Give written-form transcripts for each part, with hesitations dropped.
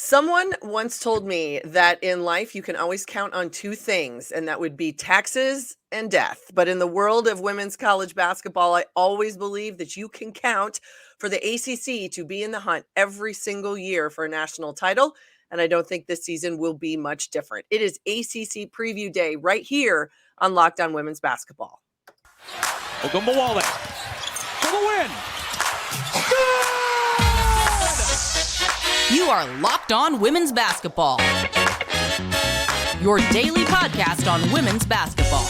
Someone once told me that in life you can always count on two things, and that would be taxes and death. But in the world of women's college basketball, I always believe that you can count for the ACC to be in the hunt every single year for a national title. And I don't think this season will be much different. It is ACC Preview Day right here on Locked On Women's Basketball. Ogunbowale for the win. You are Locked On Women's Basketball, your daily podcast on women's basketball.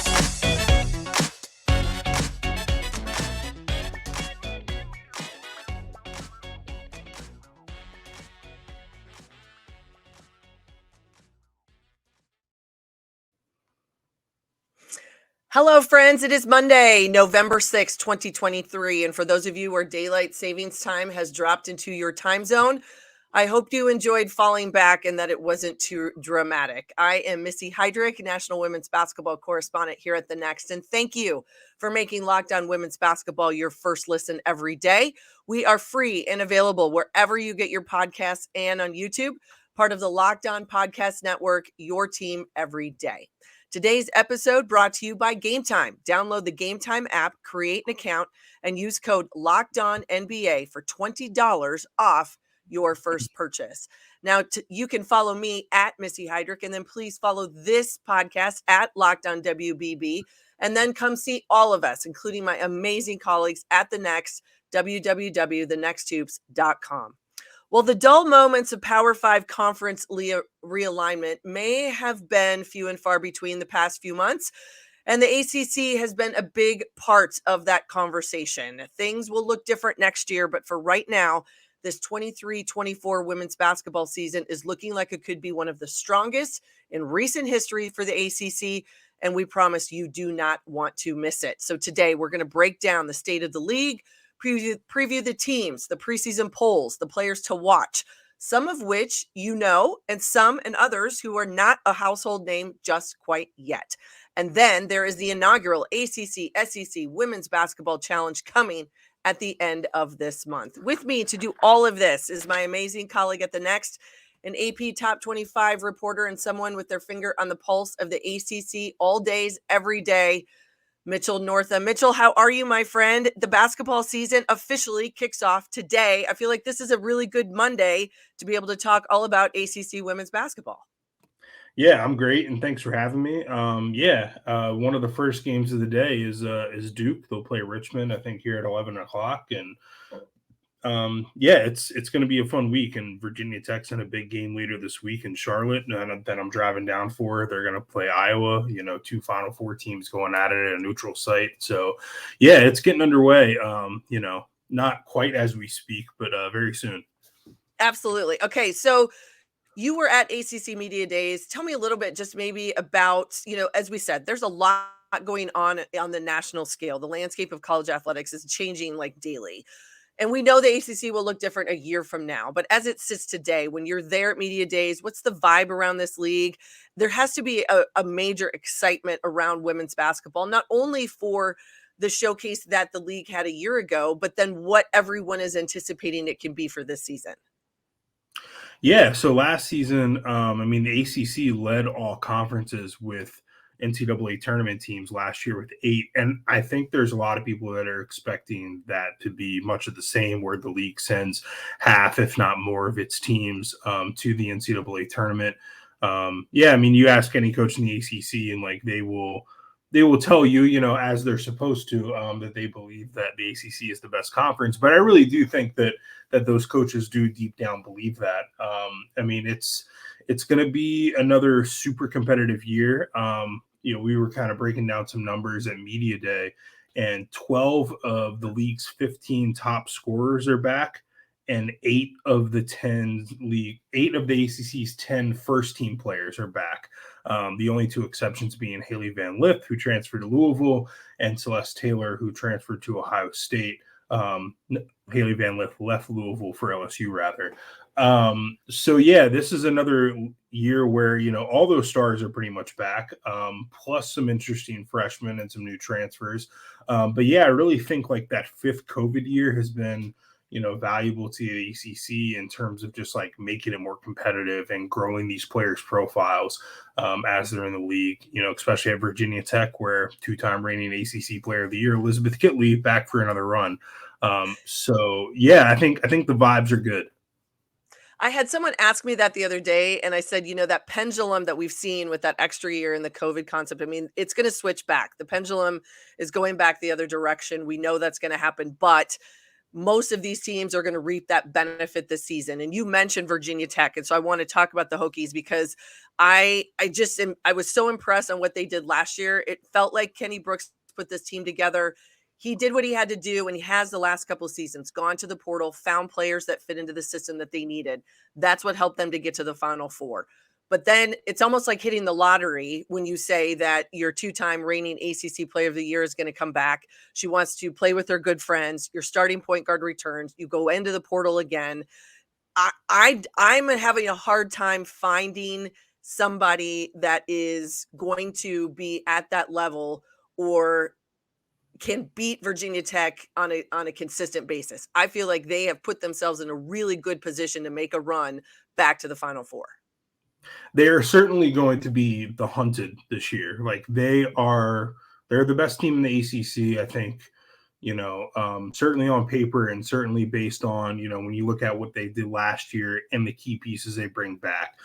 Hello, friends. It is Monday, November 6th, 2023. And for those of you where daylight savings time has dropped into your time zone, I hope you enjoyed falling back and that it wasn't too dramatic. I am Missy Heidrick, National Women's Basketball Correspondent here at The Next. And thank you for making Locked On Women's Basketball your first listen every day. We are free and available wherever you get your podcasts and on YouTube, part of the Locked On Podcast Network, your team every day. Today's episode brought to you by Game Time. Download the Game Time app, create an account, and use code LOCKEDONNBA for $20 off your first purchase. Now, you can follow me at Missy Heidrick, and then please follow this podcast at Locked On WBB, and then come see all of us, including my amazing colleagues at The Next, www.thenexthoops.com. Well, the dull moments of Power 5 conference realignment may have been few and far between the past few months, and the ACC has been a big part of that conversation. Things will look different next year, but for right now, this 23-24 women's basketball season is looking like it could be one of the strongest in recent history for the ACC, and we promise you do not want to miss it. So today we're going to break down the state of the league, preview the teams, the preseason polls, the players to watch, some of which you know, and some and others who are not a household name just quite yet. And then there is the inaugural ACC SEC Women's Basketball Challenge coming at the end of this month. With me to do all of this is my amazing colleague at The Next, an AP Top 25 reporter and someone with their finger on the pulse of the ACC all days, every day, Mitchell Northam. Mitchell, how are you, my friend? The basketball season officially kicks off today. I feel like this is a really good Monday to be able to talk all about ACC women's basketball. Yeah, I'm great, and thanks for having me. One of the first games of the day is Duke. They'll play Richmond, I think, here at 11 o'clock, and it's going to be a fun week. And Virginia Tech's in a big game later this week in Charlotte, and then I'm driving down for. They're going to play Iowa. Two Final Four teams going at it at a neutral site. So, yeah, it's getting underway. Not quite as we speak, but very soon. Absolutely. Okay, so you were at ACC Media Days. Tell me a little bit just maybe about, as we said, there's a lot going on the national scale. The landscape of college athletics is changing like daily. And we know the ACC will look different a year from now. But as it sits today, when you're there at Media Days, what's the vibe around this league? There has to be a major excitement around women's basketball, not only for the showcase that the league had a year ago, but then what everyone is anticipating it can be for this season. Yeah, so last season, the ACC led all conferences with NCAA tournament teams last year with 8. And I think there's a lot of people that are expecting that to be much of the same, where the league sends half, if not more, of its teams to the NCAA tournament. You ask any coach in the ACC and they will tell you, as they're supposed to, that they believe that the ACC is the best conference. But I really do think that those coaches do deep down believe that. It's going to be another super competitive year. We were kind of breaking down some numbers at Media Day, and 12 of the league's 15 top scorers are back, and 8 of the ACC's 10 first-team players are back. The only 2 exceptions being Haley Van Lith, who transferred to Louisville, and Celeste Taylor, who transferred to Ohio State. Haley Van Lith left Louisville for LSU, rather. This is another year where, all those stars are pretty much back, plus some interesting freshmen and some new transfers. I really think that 5th COVID year has been, valuable to the ACC in terms of just like making it more competitive and growing these players' profiles as they're in the league, especially at Virginia Tech, where two-time reigning ACC Player of the Year, Elizabeth Kitley, back for another run. So yeah, I think the vibes are good. I had someone ask me that the other day, and I said, that pendulum that we've seen with that extra year in the COVID concept, I mean, it's going to switch back. The pendulum is going back the other direction. We know that's going to happen, but most of these teams are going to reap that benefit this season. And you mentioned Virginia Tech, and so I want to talk about the Hokies because I was so impressed on what they did last year. It felt like Kenny Brooks put this team together. He did what he had to do, and he has the last couple of seasons gone to the portal, found players that fit into the system that they needed. That's what helped them to get to the Final Four. But then it's almost like hitting the lottery when you say that your two-time reigning ACC Player of the Year is going to come back. She wants to play with her good friends. Your starting point guard returns. You go into the portal again. I'm having a hard time finding somebody that is going to be at that level or can beat Virginia Tech on a consistent basis. I feel like they have put themselves in a really good position to make a run back to the Final Four. They're certainly going to be the hunted this year. Like they're the best team in the ACC, I think, certainly on paper and certainly based on, when you look at what they did last year and the key pieces they bring back.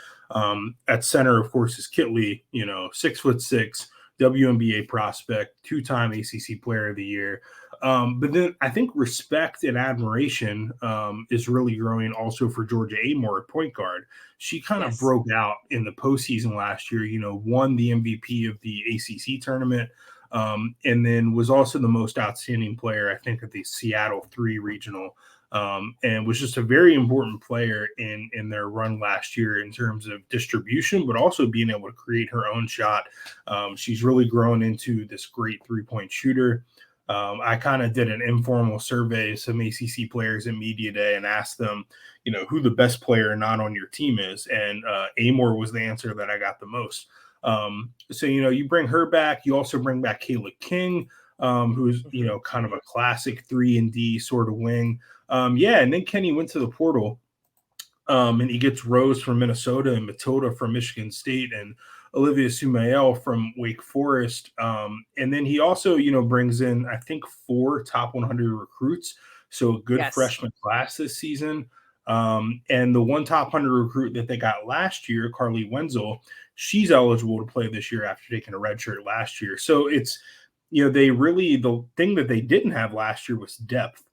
At center, of course, is Kitley, 6'6", WNBA prospect, two-time ACC Player of the Year. But then I think respect and admiration is really growing also for Georgia Amoore at point guard. She kind of broke out in the postseason last year, won the MVP of the ACC tournament, and then was also the most outstanding player, I think, at the Seattle 3 regional, and was just a very important player in their run last year in terms of distribution, but also being able to create her own shot. She's really grown into this great three-point shooter. I kind of did an informal survey of some ACC players in media day and asked them, who the best player not on your team is. And Amoore was the answer that I got the most. So, you bring her back. You also bring back Kayla King, who's, kind of a classic 3-and-D sort of wing. And then Kenny went to the portal, and he gets Rose from Minnesota and Matoda from Michigan State and Olivia Sumael from Wake Forest. And then he also, brings in, I think, 4 top 100 recruits. So a good freshman class this season. And the one top 100 recruit that they got last year, Carly Wenzel, she's eligible to play this year after taking a red shirt last year. So it's, the thing that they didn't have last year was depth.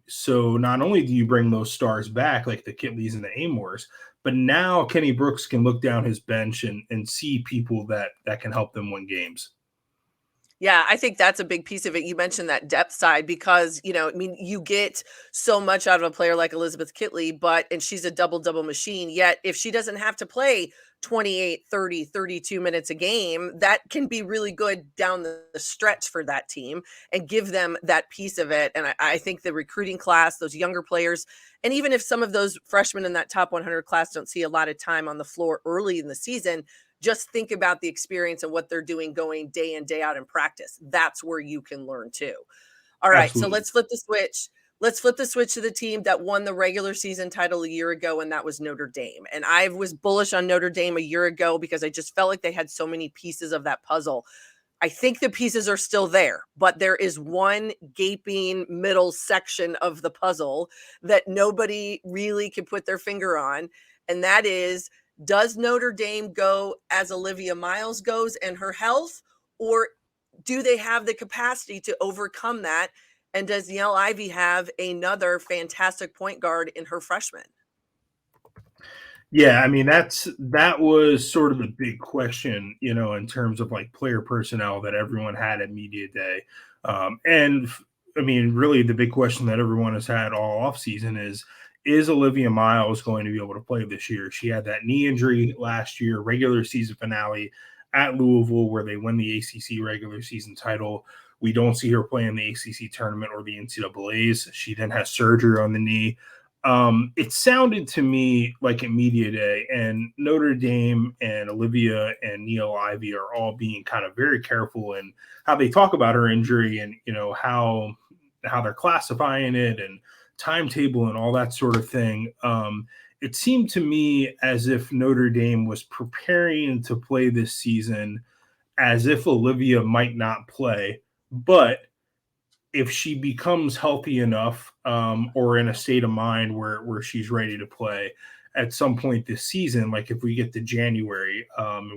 So not only do you bring those stars back, like the Kitleys and the Amoores, but now Kenny Brooks can look down his bench and see people that can help them win games. Yeah, I think that's a big piece of it. You mentioned that depth side because, you get so much out of a player like Elizabeth Kitley, and she's a double-double machine. Yet if she doesn't have to play 28, 30, 32 minutes a game, that can be really good down the stretch for that team and give them that piece of it. And I think the recruiting class, those younger players, and even if some of those freshmen in that top 100 class don't see a lot of time on the floor early in the season, just think about the experience and what they're doing going day in, day out in practice. That's where you can learn too. All right. Absolutely. So let's flip the switch. Let's flip the switch to the team that won the regular season title a year ago, and that was Notre Dame. And I was bullish on Notre Dame a year ago because I just felt like they had so many pieces of that puzzle. I think the pieces are still there, but there is one gaping middle section of the puzzle that nobody really can put their finger on, and that is, does Notre Dame go as Olivia Miles goes and her health, or do they have the capacity to overcome that? And does Niele Ivey have another fantastic point guard in her freshman? Yeah, I mean, that was sort of the big question, in terms of like player personnel that everyone had at media day. And I mean, really the big question that everyone has had all offseason is Olivia Miles going to be able to play this year? She had that knee injury last year, regular season finale at Louisville, where they win the ACC regular season title. We don't see her play in the ACC tournament or the NCAAs. She then has surgery on the knee. It sounded to me like at media day, and Notre Dame and Olivia and Niele Ivey are all being kind of very careful in how they talk about her injury and, how they're classifying it and timetable and all that sort of thing, it seemed to me as if Notre Dame was preparing to play this season as if Olivia might not play, but if she becomes healthy enough or in a state of mind where she's ready to play at some point this season, like if we get to January,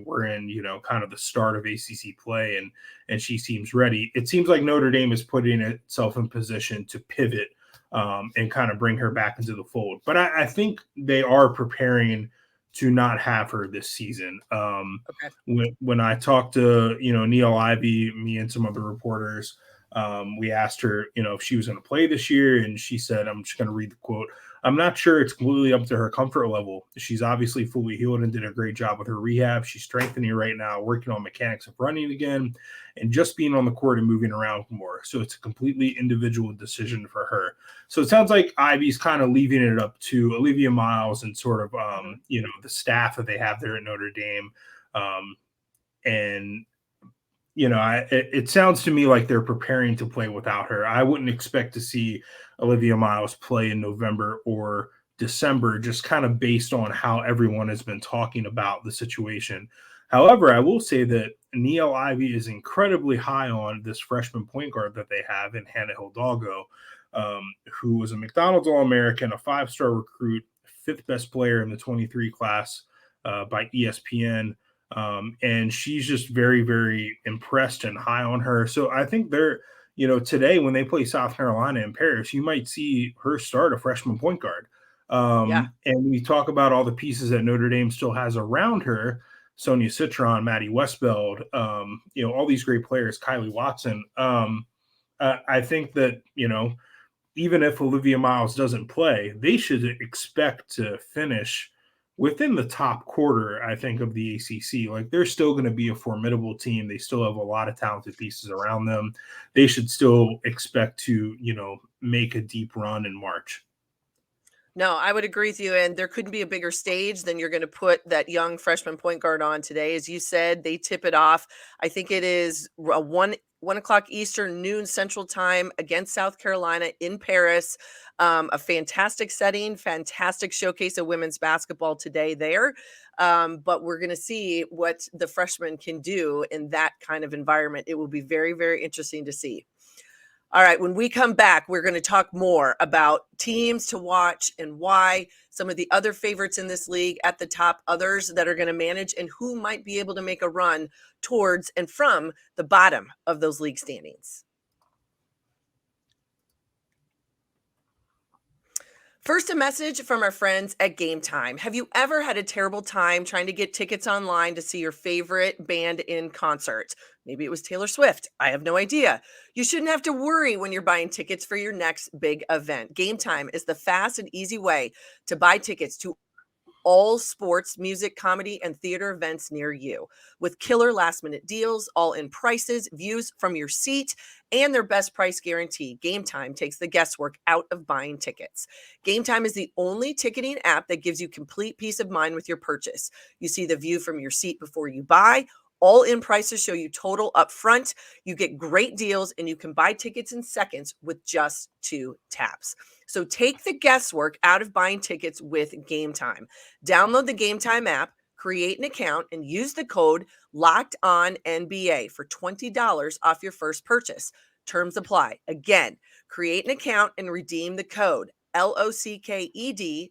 we're in, kind of the start of ACC play and she seems ready, it seems like Notre Dame is putting itself in position to pivot and kind of bring her back into the fold. But I think they are preparing to not have her this season. Okay. When I talked to, Neil Ivey, me and some other reporters, we asked her, if she was going to play this year, and she said, I'm just going to read the quote. I'm not sure it's completely up to her comfort level. She's obviously fully healed and did a great job with her rehab. She's strengthening right now, working on mechanics of running again, and just being on the court and moving around more. So it's a completely individual decision for her. So it sounds like Ivy's kind of leaving it up to Olivia Miles and sort of, the staff that they have there at Notre Dame. It sounds to me like they're preparing to play without her. I wouldn't expect to see Olivia Miles play in November or December, just kind of based on how everyone has been talking about the situation. However, I will say that Neil Ivey is incredibly high on this freshman point guard that they have in Hannah Hidalgo, who was a McDonald's All-American, a 5-star recruit, 5th best player in the 23 class by ESPN. And she's just very, very impressed and high on her. So I think they're, today when they play South Carolina in Paris, you might see her start a freshman point guard. And we talk about all the pieces that Notre Dame still has around her. Sonia Citron, Maddie Westbeld, all these great players, Kylie Watson. I think that, even if Olivia Miles doesn't play, they should expect to finish within the top quarter, I think, of the ACC. Like, they're still going to be a formidable team. They still have a lot of talented pieces around them. They should still expect to, make a deep run in March. No, I would agree with you. And there couldn't be a bigger stage than you're going to put that young freshman point guard on today. As you said, they tip it off. I think it is a 1 o'clock Eastern, noon Central Time against South Carolina in Paris. A fantastic setting, fantastic showcase of women's basketball today there. But we're going to see what the freshmen can do in that kind of environment. It will be very, very interesting to see. All right, when we come back, we're going to talk more about teams to watch and why, some of the other favorites in this league at the top, others that are going to manage, and who might be able to make a run towards and from the bottom of those league standings. First, a message from our friends at Game Time. Have you ever had a terrible time trying to get tickets online to see your favorite band in concert? Maybe it was Taylor Swift. I have no idea. You shouldn't have to worry when you're buying tickets for your next big event. Game Time is the fast and easy way to buy tickets to all sports, music, comedy, and theater events near you. With killer last-minute deals, all-in prices, views from your seat, and their best price guarantee, Game Time takes the guesswork out of buying tickets. Game Time is the only ticketing app that gives you complete peace of mind with your purchase. You see the view from your seat before you buy. All-in prices show you total up front. You get great deals, and you can buy tickets in seconds with just 2 taps. So take the guesswork out of buying tickets with Game Time. Download the Game Time app, create an account, and use the code LOCKEDONNBA for $20 off your first purchase. Terms apply. Again, create an account and redeem the code LOCKEDONNBA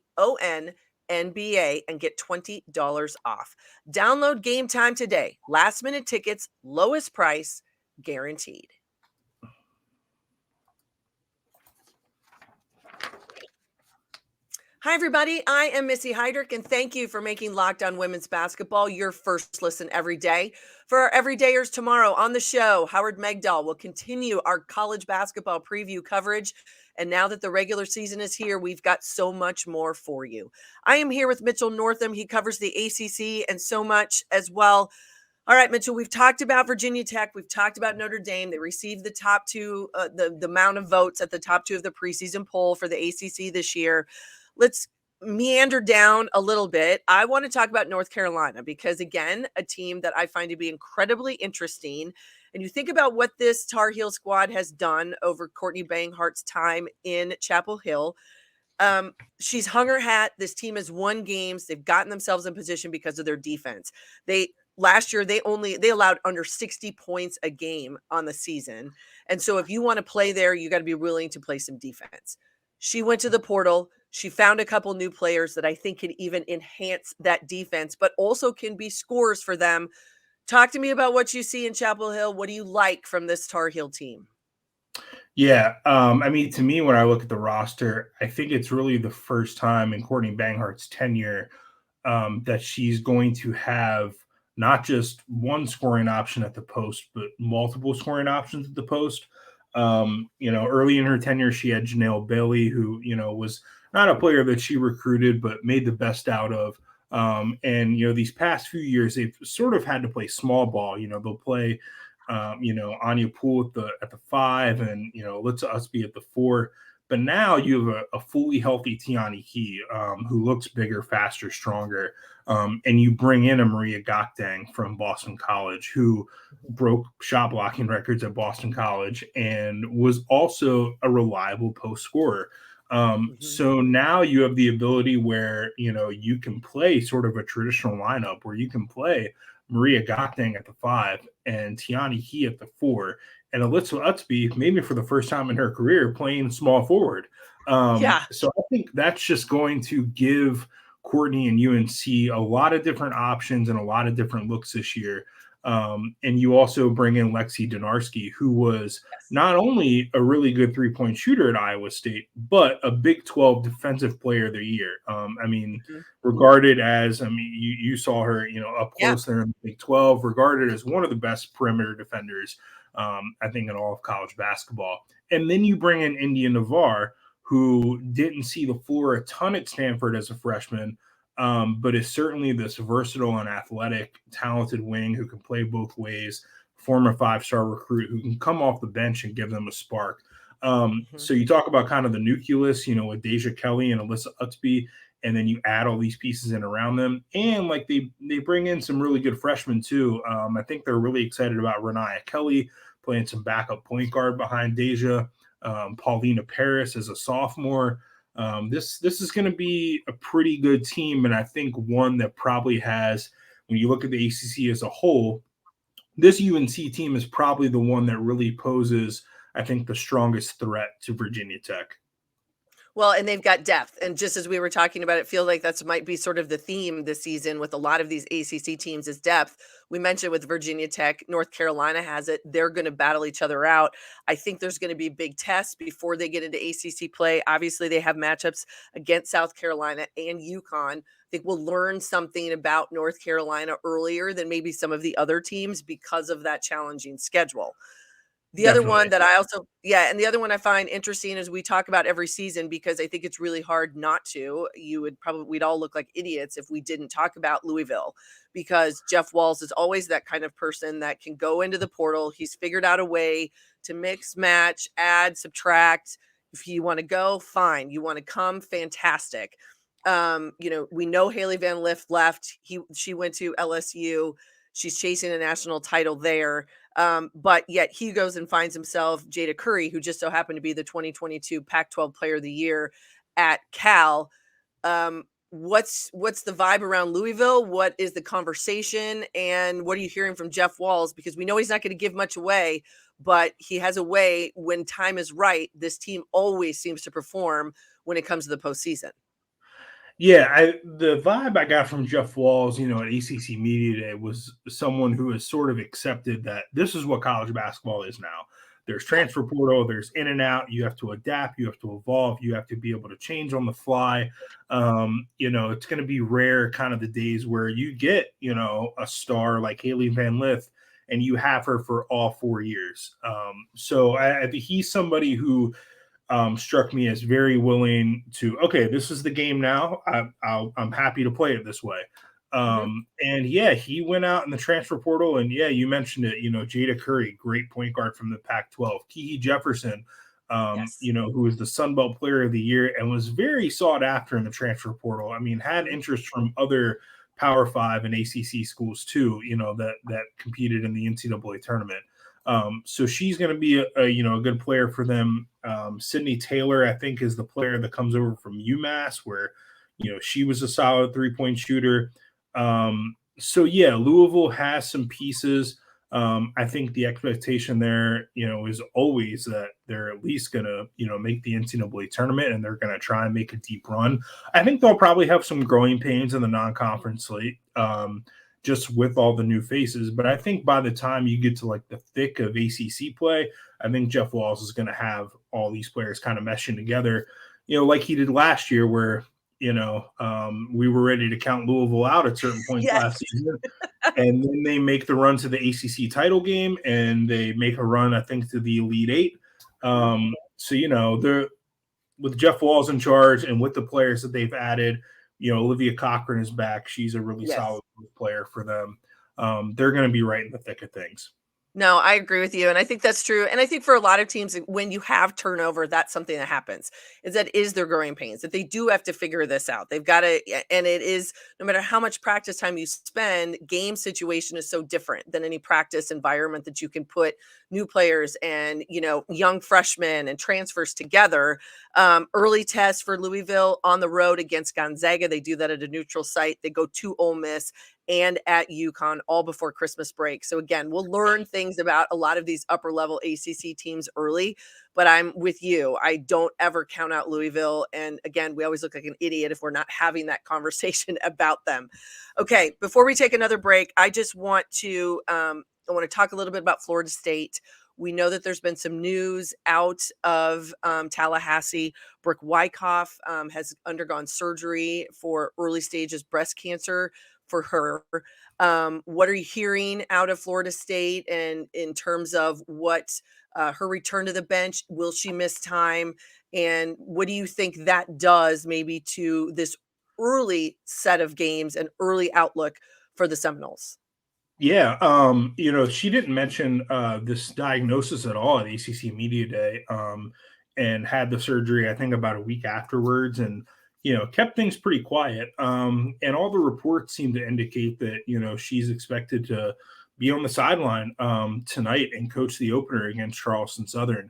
and get $20 off. Download Game Time today. Last minute tickets, lowest price, guaranteed. Hi, everybody. I am Missy Heidrick, and thank you for making Locked On Women's Basketball your first listen every day. For our everydayers tomorrow on the show, Howard Megdal will continue our college basketball preview coverage. And now that the regular season is here, we've got so much more for you. I am here with Mitchell Northam. He covers the ACC and so much as well. All right, Mitchell, we've talked about Virginia Tech. We've talked about Notre Dame. They received the top 2, the amount of votes at the top 2 of the preseason poll for the ACC this year. Let's meander down a little bit. I want to talk about North Carolina because, again, a team that I find to be incredibly interesting. and you think about what this Tar Heel squad has done over Courtney Banghart's time in Chapel Hill. She's hung her hat. This team has won games. They've gotten themselves in position because of their defense. Last year they allowed under 60 points a game on the season. And so if you want to play there, you got to be willing to play some defense. She went to the portal. She found a couple new players that I think can even enhance that defense, but also can be scorers for them. Talk to me about what you see in Chapel Hill. What do you like from this Tar Heel team? Yeah, I mean, to me, when I look at the roster, I think it's really the first time in Courtney Banghart's tenure that she's going to have not just one scoring option at the post, but multiple scoring options at the post. Early in her tenure, she had Janelle Bailey, who, was not a player that she recruited, but made the best out of. These past few years, they've sort of had to play small ball. They'll play Anya Poole at the 5 and, Let's Us be at the 4. But now you have a fully healthy Tiani Key who looks bigger, faster, stronger. And you bring in a Maria Gokdang from Boston College who broke shot blocking records at Boston College and was also a reliable post scorer. So now you have the ability where, you can play sort of a traditional lineup where you can play Maria Gokdang at the 5 and Tiani Key at the 4, and Alyssa Utsby, maybe for the first time in her career, playing small forward. So I think that's just going to give Courtney and UNC a lot of different options and a lot of different looks this year. And you also bring in Lexi Donarski, who was not only a really good three-point shooter at Iowa State, but a Big 12 Defensive Player of the Year. Regarded as, you saw her, up close there in the Big 12, regarded as one of the best perimeter defenders, I think, in all of college basketball. And then you bring in India Navarre, who didn't see the floor a ton at Stanford as a freshman, but is certainly this versatile and athletic, talented wing who can play both ways, former 5-star recruit who can come off the bench and give them a spark. So you talk about kind of the nucleus, with Deja Kelly and Alyssa Utsby, and then you add all these pieces in around them. And like they bring in some really good freshmen too. I think they're really excited about Renaya Kelly playing some backup point guard behind Deja. Paulina Paris as a sophomore. This is going to be a pretty good team, and I think one that probably has, when you look at the ACC as a whole, this UNC team is probably the one that really poses, I think, the strongest threat to Virginia Tech. Well, and they've got depth. And just as we were talking about, it feels like that's might be sort of the theme this season with a lot of these ACC teams is depth. We mentioned with Virginia Tech, North Carolina has it. They're going to battle each other out. I think there's going to be big tests before they get into ACC play. Obviously, they have matchups against South Carolina and UConn. I think we'll learn something about North Carolina earlier than maybe some of the other teams because of that challenging schedule. The other one that I also, and the other one I find interesting is we talk about every season because I think it's really hard not to. We'd all look like idiots if we didn't talk about Louisville, because Jeff Walz is always that kind of person that can go into the portal. He's figured out a way to mix, match, add, subtract. If you want to go, fine. You want to come, fantastic. We know Haley Van Lift left. She went to LSU. She's chasing a national title there. But yet he goes and finds himself Jada Curry, who just so happened to be the 2022 Pac-12 Player of the Year at Cal. What's the vibe around Louisville? What is the conversation? And what are you hearing from Jeff Walz? Because we know he's not going to give much away, but he has a way when time is right. This team always seems to perform when it comes to the postseason. Yeah, the vibe I got from Jeff Walz, at ACC Media Day was someone who has sort of accepted that this is what college basketball is now. There's transfer portal, there's in and out. You have to adapt, you have to evolve, you have to be able to change on the fly. It's going to be rare kind of the days where you get, a star like Haley Van Lith and you have her for all 4 years. So I think he's somebody who struck me as very willing to, okay, this is the game now. I'm happy to play it this way. And he went out in the transfer portal, and you mentioned it, Jada Curry, great point guard from the Pac-12, Kiki Jefferson, who was the Sun Belt Player of the Year and was very sought after in the transfer portal. I mean, had interest from other Power 5 and ACC schools too, that competed in the NCAA tournament. So she's going to be a good player for them. Sydney Taylor, I think, is the player that comes over from UMass, where she was a solid 3-point shooter. So yeah, Louisville has some pieces. I think the expectation there, is always that they're at least going to, make the NCAA tournament, and they're going to try and make a deep run. I think they'll probably have some growing pains in the non-conference slate, just with all the new faces. But I think by the time you get to like the thick of ACC play, I think Jeff Walz is going to have all these players kind of meshing together, like he did last year, where we were ready to count Louisville out at certain points last season. And then they make the run to the ACC title game, and they make a run, I think, to the Elite Eight. So, they're with Jeff Walz in charge and with the players that they've added, Olivia Cochran is back. She's a really solid player for them. They're going to be right in the thick of things. No, I agree with you. And I think that's true. And I think for a lot of teams, when you have turnover, that's something that happens, is their growing pains, that they do have to figure this out. They've got to, and it is, no matter how much practice time you spend, game situation is so different than any practice environment that you can put new players and, young freshmen and transfers together. Early test for Louisville on the road against Gonzaga. They do that at a neutral site. They go to Ole Miss and at UConn all before Christmas break. So again, we'll learn things about a lot of these upper level ACC teams early, but I'm with you. I don't ever count out Louisville. And again, we always look like an idiot if we're not having that conversation about them. Okay. Before we take another break, I just want to, I want to talk a little bit about Florida State. We know that there's been some news out of Tallahassee. Brooke Wyckoff has undergone surgery for early stages breast cancer for her. What are you hearing out of Florida State, and in terms of what her return to the bench? Will she miss time? And what do you think that does maybe to this early set of games and early outlook for the Seminoles? Yeah, she didn't mention this diagnosis at all at ACC Media Day, and had the surgery, I think, about a week afterwards, and kept things pretty quiet. And all the reports seem to indicate that she's expected to be on the sideline tonight and coach the opener against Charleston Southern.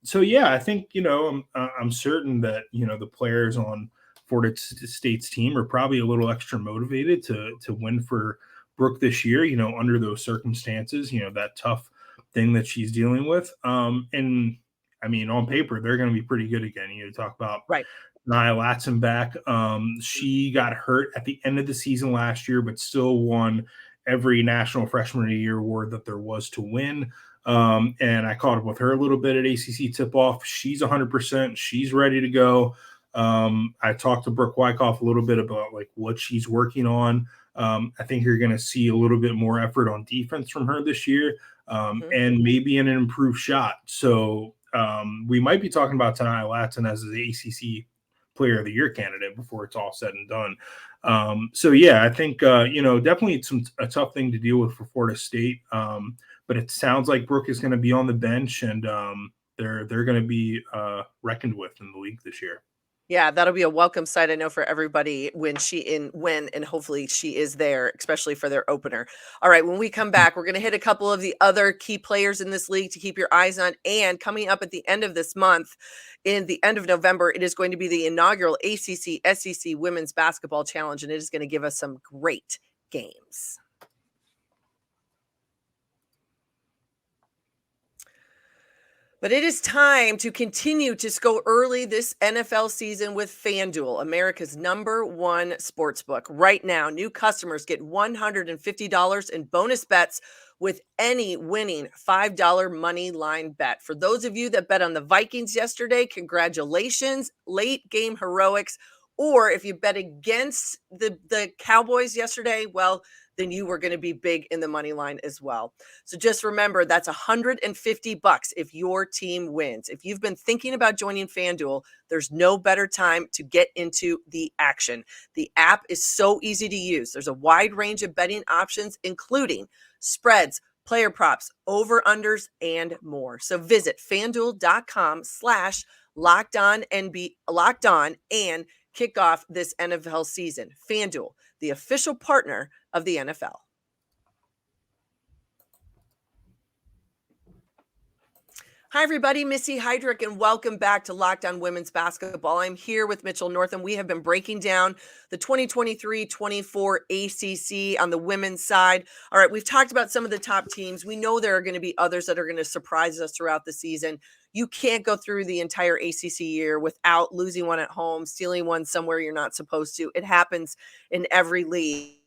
So yeah, I think I'm certain that the players on Florida State's team are probably a little extra motivated to win for Brooke this year, under those circumstances, that tough thing that she's dealing with. And I mean, on paper, they're going to be pretty good again. Talk about Nia Latson back. She got hurt at the end of the season last year, but still won every National Freshman of the Year award that there was to win. And I caught up with her a little bit at ACC Tip-Off. She's 100%. She's ready to go. I talked to Brooke Wyckoff a little bit about like what she's working on. I think you're going to see a little bit more effort on defense from her this year, and maybe an improved shot. So we might be talking about Nia Latson as the ACC Player of the Year candidate before it's all said and done. So yeah, I think definitely it's a tough thing to deal with for Florida State. But it sounds like Brooke is going to be on the bench, and they're going to be reckoned with in the league this year. Yeah, that'll be a welcome sight, I know, for everybody when and hopefully she is there, especially for their opener. All right, when we come back, we're going to hit a couple of the other key players in this league to keep your eyes on. And coming up at the end of this month, in the end of November, it is going to be the inaugural ACC SEC Women's Basketball Challenge, and it is going to give us some great games. But it is time to continue to go early this NFL season with FanDuel, America's #1 sportsbook. Right now, new customers get $150 in bonus bets with any winning $5 money line bet. For those of you that bet on the Vikings yesterday, congratulations, late game heroics. Or if you bet against the Cowboys yesterday, well, then you were going to be big in the money line as well. So just remember, that's $150 if your team wins. If you've been thinking about joining FanDuel, there's no better time to get into the action. The app is so easy to use. There's a wide range of betting options, including spreads, player props, over-unders, and more. So visit FanDuel.com/LockedOn and kick off this NFL season. FanDuel, the official partner of the NFL. Hi, everybody. Missy Heidrick, and welcome back to Locked On Women's Basketball. I'm here with Mitchell Northam. We have been breaking down the 2023-24 ACC on the women's side. All right, we've talked about some of the top teams. We know there are going to be others that are going to surprise us throughout the season. You can't go through the entire ACC year without losing one at home, stealing one somewhere you're not supposed to. It happens in every league.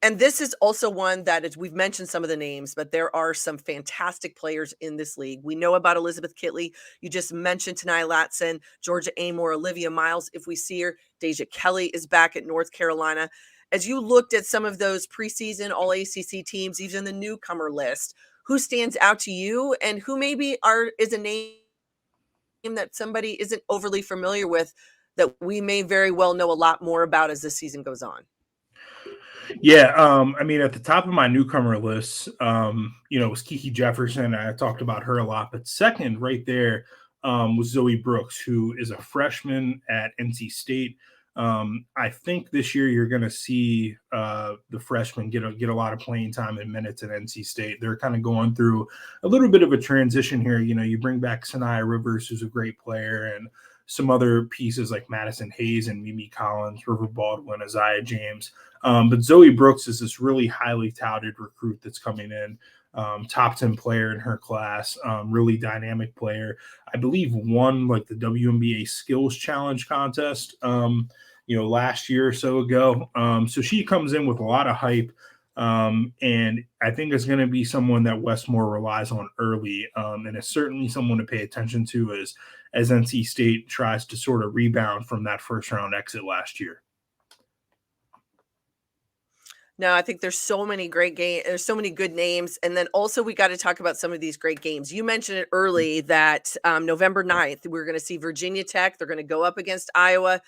And this is also one that is, we've mentioned some of the names, but there are some fantastic players in this league. We know about Elizabeth Kitley. You just mentioned Tanai Latson, Georgia Amor, Olivia Miles, if we see her. Deja Kelly is back at North Carolina. As you looked at some of those preseason all ACC teams, even the newcomer list, who stands out to you and who maybe is a name that somebody isn't overly familiar with that we may very well know a lot more about as the season goes on? Yeah, I mean, at the top of my newcomer list, was Kiki Jefferson. I talked about her a lot, but second right there was Zoe Brooks, who is a freshman at NC State. I think this year you're going to see the freshmen get a lot of playing time and minutes at NC State. They're kind of going through a little bit of a transition here. You bring back Sanaya Rivers, who's a great player, and some other pieces like Madison Hayes and Mimi Collins, River Baldwin, Isaiah James. But Zoe Brooks is this really highly touted recruit that's coming in, top 10 player in her class, really dynamic player. I believe won like the WNBA Skills Challenge contest, last year or so ago. So she comes in with a lot of hype. And I think it's going to be someone that Westmore relies on early. And it's certainly someone to pay attention to as NC State tries to sort of rebound from that first round exit last year. No, I think there's so many great games. There's so many good names. And then also we got to talk about some of these great games. You mentioned it early that November 9th, we're going to see Virginia Tech. They're going to go up against Iowa.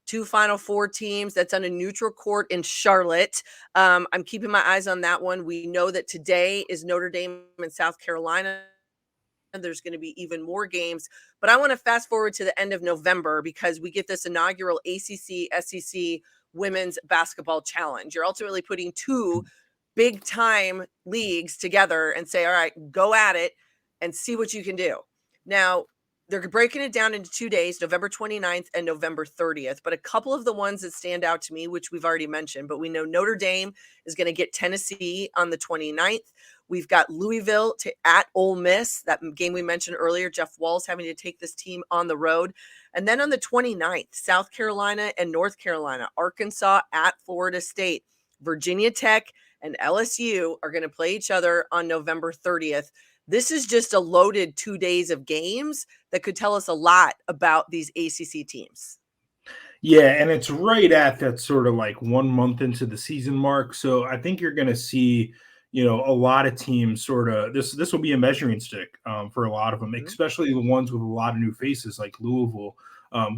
2 Final Four teams. That's on a neutral court in Charlotte. I'm keeping my eyes on that one. We know that today is Notre Dame and South Carolina. And there's going to be even more games. But I want to fast forward to the end of November because we get this inaugural ACC SEC Women's Basketball Challenge. You're ultimately putting 2 big time leagues together and say, all right, go at it and see what you can do. Now, they're breaking it down into 2 days, November 29th and November 30th. But a couple of the ones that stand out to me, which we've already mentioned, but we know Notre Dame is going to get Tennessee on the 29th. We've got Louisville at Ole Miss, that game we mentioned earlier. Jeff Wall's having to take this team on the road. And then on the 29th, South Carolina and North Carolina, Arkansas at Florida State, Virginia Tech and LSU are going to play each other on November 30th. This is just a loaded 2 days of games that could tell us a lot about these ACC teams. Yeah, and it's right at that sort of like 1 month into the season mark. So I think you're going to see, a lot of teams sort of this will be a measuring stick for a lot of them, especially the ones with a lot of new faces like Louisville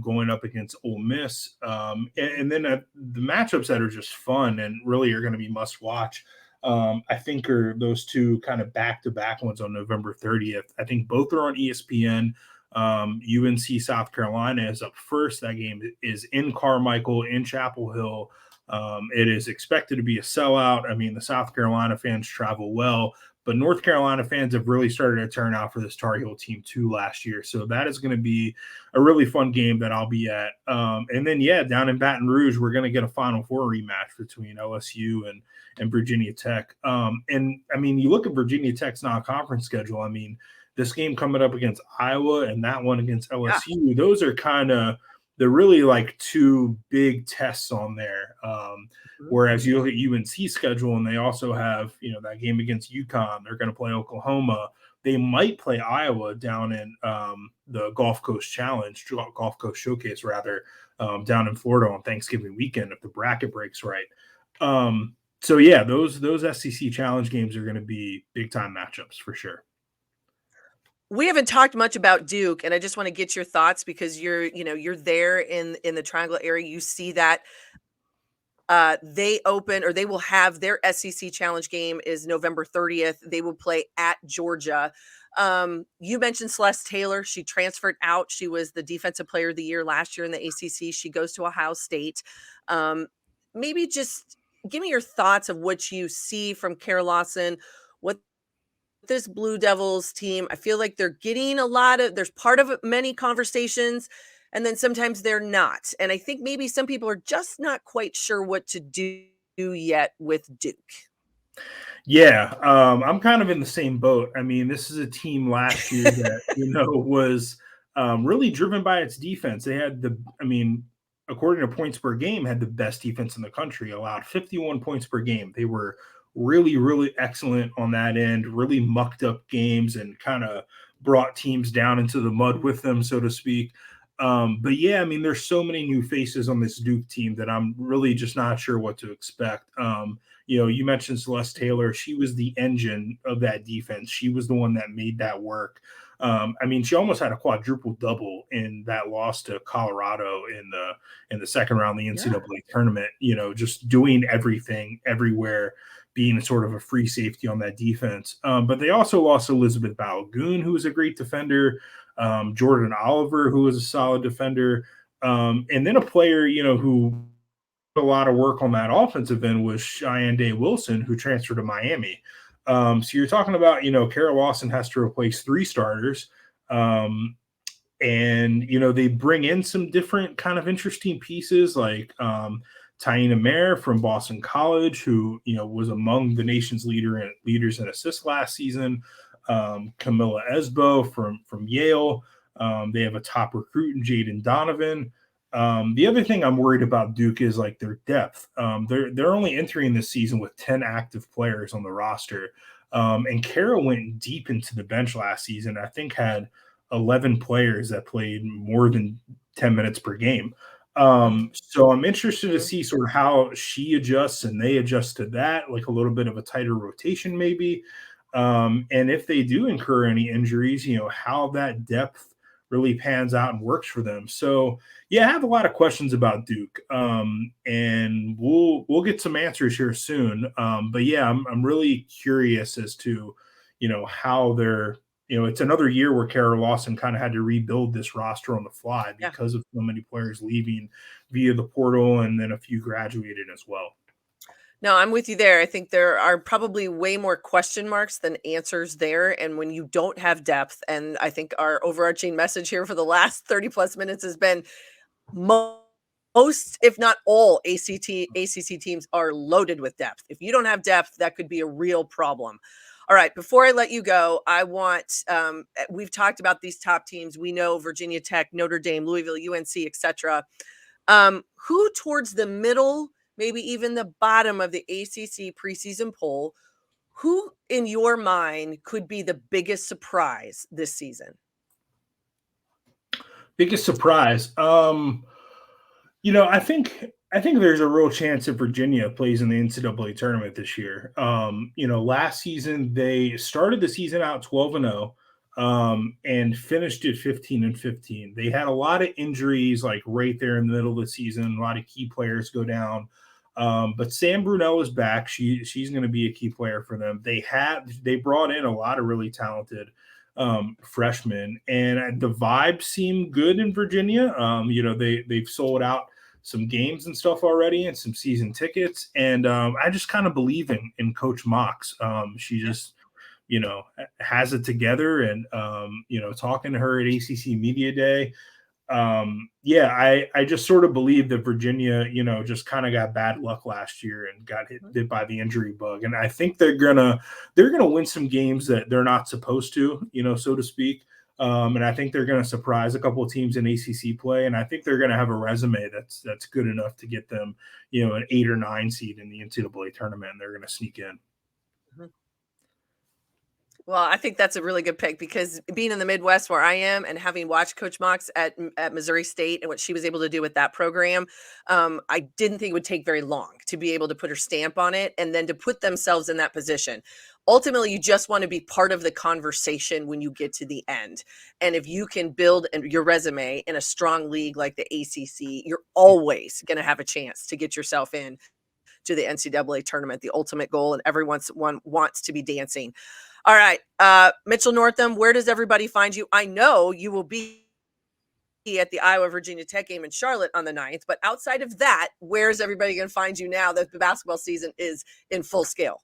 going up against Ole Miss. And then the matchups that are just fun and really are going to be must watch. I think are those 2 kind of back-to-back ones on November 30th. I think both are on ESPN. UNC South Carolina is up first. That game is in Carmichael, in Chapel Hill. It is expected to be a sellout. I mean, the South Carolina fans travel well, but North Carolina fans have really started to turn out for this Tar Heel team too last year. So that is going to be a really fun game that I'll be at. And then, down in Baton Rouge, we're going to get a Final Four rematch between LSU and Virginia Tech. And I mean, you look at Virginia Tech's non-conference schedule. I mean, this game coming up against Iowa and that one against LSU, those are they're really like 2 big tests on there. Whereas you look at UNC schedule and they also have, that game against UConn, they're going to play Oklahoma. They might play Iowa down in the Gulf Coast Showcase rather, down in Florida on Thanksgiving weekend if the bracket breaks right. Those SEC challenge games are going to be big time matchups for sure. We haven't talked much about Duke, and I just want to get your thoughts because you're there in the Triangle area. You see that they will have their SEC Challenge game is November 30th. They will play at Georgia. You mentioned Celeste Taylor. She transferred out. She was the Defensive Player of the Year last year in the ACC. She goes to Ohio State. Maybe just give me your thoughts of what you see from Kara Lawson, what this Blue Devils team, I feel like they're getting there's part of many conversations, and then sometimes they're not. And I think maybe some people are just not quite sure what to do yet with Duke. Yeah, I'm kind of in the same boat. I mean, this is a team last year that, was really driven by its defense. They had according to points per game, had the best defense in the country, allowed 51 points per game. They were really, really excellent on that end, really mucked up games and kind of brought teams down into the mud with them, so to speak. But yeah, I mean, there's so many new faces on this Duke team that I'm really just not sure what to expect. You mentioned Celeste Taylor. She was the engine of that defense. She was the one that made that work. She almost had a quadruple double in that loss to Colorado in the second round of the NCAA tournament. Just doing everything everywhere, being sort of a free safety on that defense. But they also lost Elizabeth Balogun, who was a great defender, Jordan Oliver, who was a solid defender, and then a player, who a lot of work on that offensive end was Cheyenne Day Wilson, who transferred to Miami. So you're talking about, Kara Lawson has to replace 3 starters. And, they bring in some different kind of interesting pieces like Taina Mayer from Boston College, who, was among the nation's leaders in assists last season. Camilla Esbo from Yale. They have a top recruit in Jaden Donovan. The other thing I'm worried about Duke is like their depth. They're only entering this season with 10 active players on the roster. And Kara went deep into the bench last season. I think had 11 players that played more than 10 minutes per game. So I'm interested to see sort of how she adjusts and they adjust to that, like a little bit of a tighter rotation maybe. And if they do incur any injuries, how that depth really pans out and works for them. So yeah, I have a lot of questions about Duke. And we'll get some answers here soon. But yeah, I'm really curious as to, how they're, it's another year where Kara Lawson kind of had to rebuild this roster on the fly because of so many players leaving via the portal and then a few graduated as well. No, I'm with you there. I think there are probably way more question marks than answers there. And when you don't have depth, and I think our overarching message here for the last 30 plus minutes has been most, if not all, ACC teams are loaded with depth. If you don't have depth, that could be a real problem. All right, before I let you go, I want, we've talked about these top teams. We know Virginia Tech, Notre Dame, Louisville, UNC, etc. Who towards the middle, maybe even the bottom of the ACC preseason poll, who in your mind could be the biggest surprise this season? Biggest surprise. I think there's a real chance that Virginia plays in the NCAA tournament this year. Last season they started the season out 12-0 and finished it 15-15. They had a lot of injuries like right there in the middle of the season. A lot of key players go down. But Sam Brunell is back. She's going to be a key player for them. They brought in a lot of really talented freshmen, and the vibes seem good in Virginia. They've sold out some games and stuff already and some season tickets. And I just kind of believe in Coach Mox. She just, has it together. And, talking to her at ACC Media Day, I just sort of believe that Virginia, just kind of got bad luck last year and got hit by the injury bug. And I think they're gonna win some games that they're not supposed to, so to speak. And I think they're going to surprise a couple of teams in ACC play. And I think they're going to have a resume that's good enough to get them, an 8 or 9 seed in the NCAA tournament. And they're going to sneak in. Mm-hmm. Well, I think that's a really good pick because being in the Midwest where I am and having watched Coach Mox at Missouri State and what she was able to do with that program, I didn't think it would take very long to be able to put her stamp on it and then to put themselves in that position. Ultimately, you just want to be part of the conversation when you get to the end. And if you can build your resume in a strong league like the ACC, you're always going to have a chance to get yourself in to the NCAA tournament, the ultimate goal, and everyone wants to be dancing. All right, Mitchell Northam, where does everybody find you? I know you will be at the Iowa-Virginia Tech game in Charlotte on the 9th, but outside of that, where's everybody going to find you now that the basketball season is in full scale?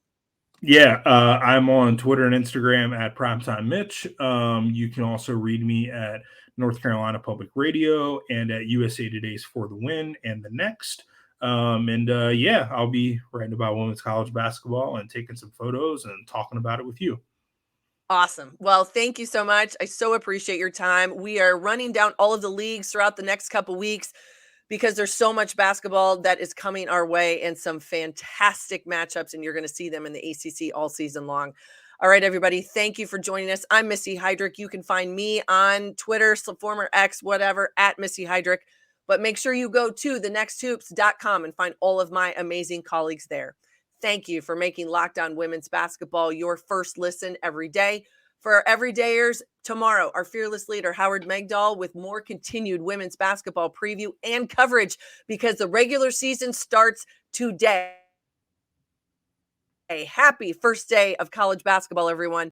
Yeah, I'm on Twitter and Instagram at Primetime Mitch. You can also read me at North Carolina Public Radio and at USA Today's For the Win and the Next. Yeah, I'll be writing about women's college basketball and taking some photos and talking about it with you. Awesome. Well, thank you so much. I so appreciate your time. We are running down all of the leagues throughout the next couple weeks because there's so much basketball that is coming our way and some fantastic matchups, and you're going to see them in the ACC all season long. All right, everybody, thank you for joining us. I'm Missy Heidrick. You can find me on Twitter, former X, whatever, at Missy Heidrick. But make sure you go to thenexthoops.com and find all of my amazing colleagues there. Thank you for making Locked On Women's Basketball your first listen every day. For our everydayers, tomorrow, our fearless leader, Howard Megdal, with more continued women's basketball preview and coverage because the regular season starts today. Happy first day of college basketball, everyone.